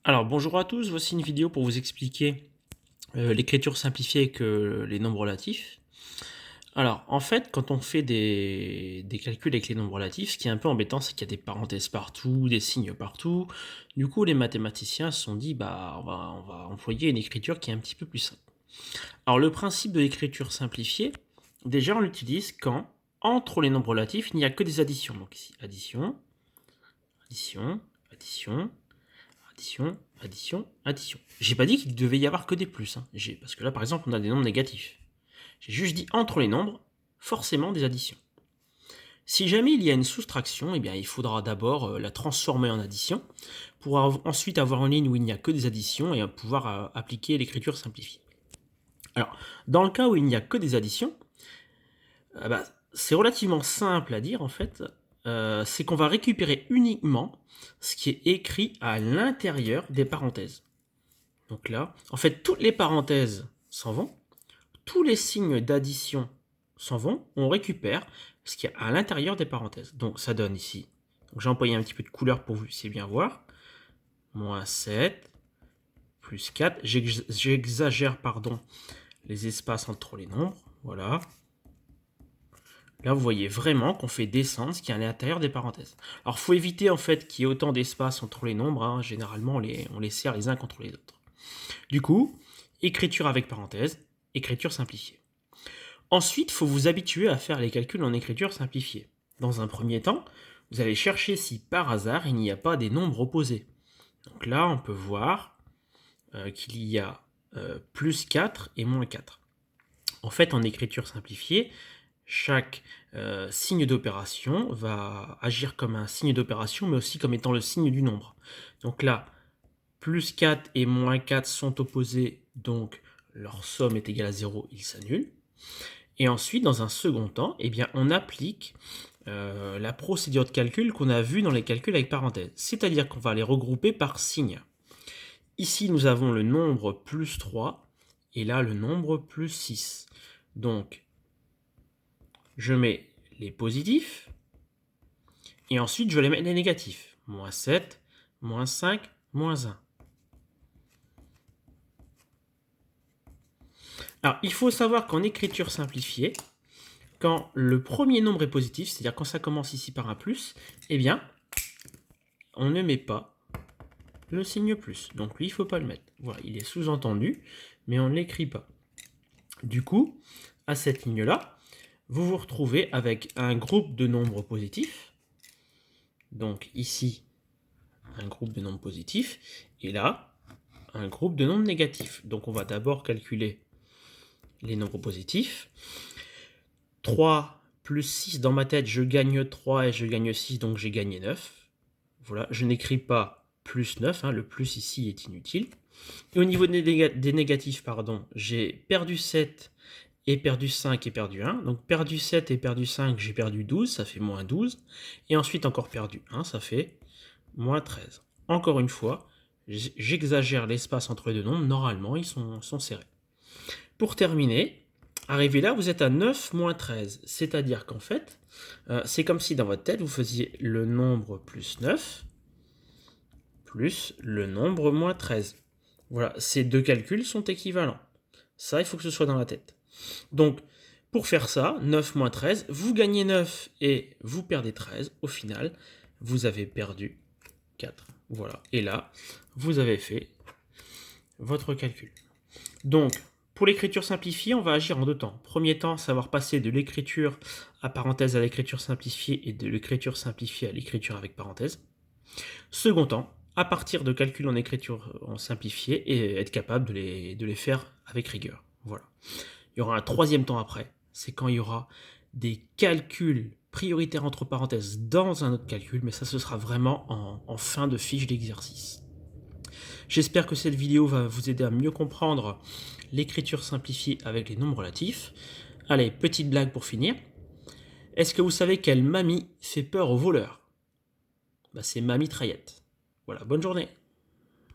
Alors bonjour à tous, voici une vidéo pour vous expliquer l'écriture simplifiée avec les nombres relatifs. Alors en fait, quand on fait des calculs avec les nombres relatifs, ce qui est un peu embêtant, c'est qu'il y a des parenthèses partout, des signes partout. Du coup, les mathématiciens se sont dit, bah, on va employer une écriture qui est un petit peu plus simple. Alors le principe de l'écriture simplifiée, déjà on l'utilise quand, entre les nombres relatifs, il n'y a que des additions. Donc ici, addition, addition, addition, addition, addition, addition. J'ai pas dit qu'il devait y avoir que des plus, hein. Parce que là, par exemple, on a des nombres négatifs. J'ai juste dit entre les nombres, forcément des additions. Si jamais il y a une soustraction, eh bien, il faudra d'abord la transformer en addition pour ensuite avoir une ligne où il n'y a que des additions et pouvoir appliquer l'écriture simplifiée. Alors, dans le cas où il n'y a que des additions, bah, c'est relativement simple à dire en fait. C'est qu'on va récupérer uniquement ce qui est écrit à l'intérieur des parenthèses. Donc là, en fait, toutes les parenthèses s'en vont, tous les signes d'addition s'en vont, on récupère ce qu'il y a à l'intérieur des parenthèses. Donc ça donne ici, j'ai employé un petit peu de couleur pour que vous puissiez bien voir, moins 7, plus 4, j'exagère pardon, les espaces entre les nombres, voilà. Là, vous voyez vraiment qu'on fait descendre ce qui est à l'intérieur des parenthèses. Alors, il faut éviter en fait qu'il y ait autant d'espace entre les nombres, hein. Généralement, on les serre les uns contre les autres. Du coup, écriture avec parenthèse, écriture simplifiée. Ensuite, il faut vous habituer à faire les calculs en écriture simplifiée. Dans un premier temps, vous allez chercher si par hasard il n'y a pas des nombres opposés. Donc là, on peut voir qu'il y a plus 4 et moins 4. En fait, en écriture simplifiée, chaque signe d'opération va agir comme un signe d'opération, mais aussi comme étant le signe du nombre. Donc là, plus 4 et moins 4 sont opposés, donc leur somme est égale à 0, ils s'annulent. Et ensuite, dans un second temps, eh bien, on applique la procédure de calcul qu'on a vue dans les calculs avec parenthèses. C'est-à-dire qu'on va les regrouper par signe. Ici, nous avons le nombre plus 3 et là, le nombre plus 6. Donc, je mets les positifs et ensuite, je vais les mettre les négatifs. Moins 7, moins 5, moins 1. Alors, il faut savoir qu'en écriture simplifiée, quand le premier nombre est positif, c'est-à-dire quand ça commence ici par un plus, eh bien, on ne met pas le signe plus. Donc lui, il ne faut pas le mettre. Voilà, il est sous-entendu, mais on ne l'écrit pas. Du coup, à cette ligne-là, vous vous retrouvez avec un groupe de nombres positifs. Donc ici, un groupe de nombres positifs, et là, un groupe de nombres négatifs. Donc on va d'abord calculer les nombres positifs. 3 plus 6, dans ma tête, je gagne 3 et je gagne 6, donc j'ai gagné 9. Voilà, je n'écris pas plus 9, hein, le plus ici est inutile. Et au niveau des négatifs, pardon, j'ai perdu 7 et perdu 5 et perdu 1. Donc perdu 7 et perdu 5, j'ai perdu 12, ça fait moins 12. Et ensuite encore perdu 1, ça fait moins 13. Encore une fois, j'exagère l'espace entre les deux nombres, normalement ils sont serrés. Pour terminer, arrivé là, vous êtes à 9 moins 13. C'est-à-dire qu'en fait, c'est comme si dans votre tête, vous faisiez le nombre plus 9 plus le nombre moins 13. Voilà, ces deux calculs sont équivalents. Ça, il faut que ce soit dans la tête. Donc, pour faire ça, 9 moins 13, vous gagnez 9 et vous perdez 13. Au final, vous avez perdu 4. Voilà. Et là, vous avez fait votre calcul. Donc, pour l'écriture simplifiée, on va agir en deux temps. Premier temps, savoir passer de l'écriture à parenthèse à l'écriture simplifiée et de l'écriture simplifiée à l'écriture avec parenthèse. Second temps, à partir de calculs en écriture en simplifié et être capable de les faire avec rigueur. Voilà. Il y aura un troisième temps après, c'est quand il y aura des calculs prioritaires entre parenthèses dans un autre calcul, mais ça ce sera vraiment en fin de fiche d'exercice. J'espère que cette vidéo va vous aider à mieux comprendre l'écriture simplifiée avec les nombres relatifs. Allez, petite blague pour finir. Est-ce que vous savez quelle mamie fait peur aux voleurs? C'est Mamie Traillette. Voilà, bonne journée.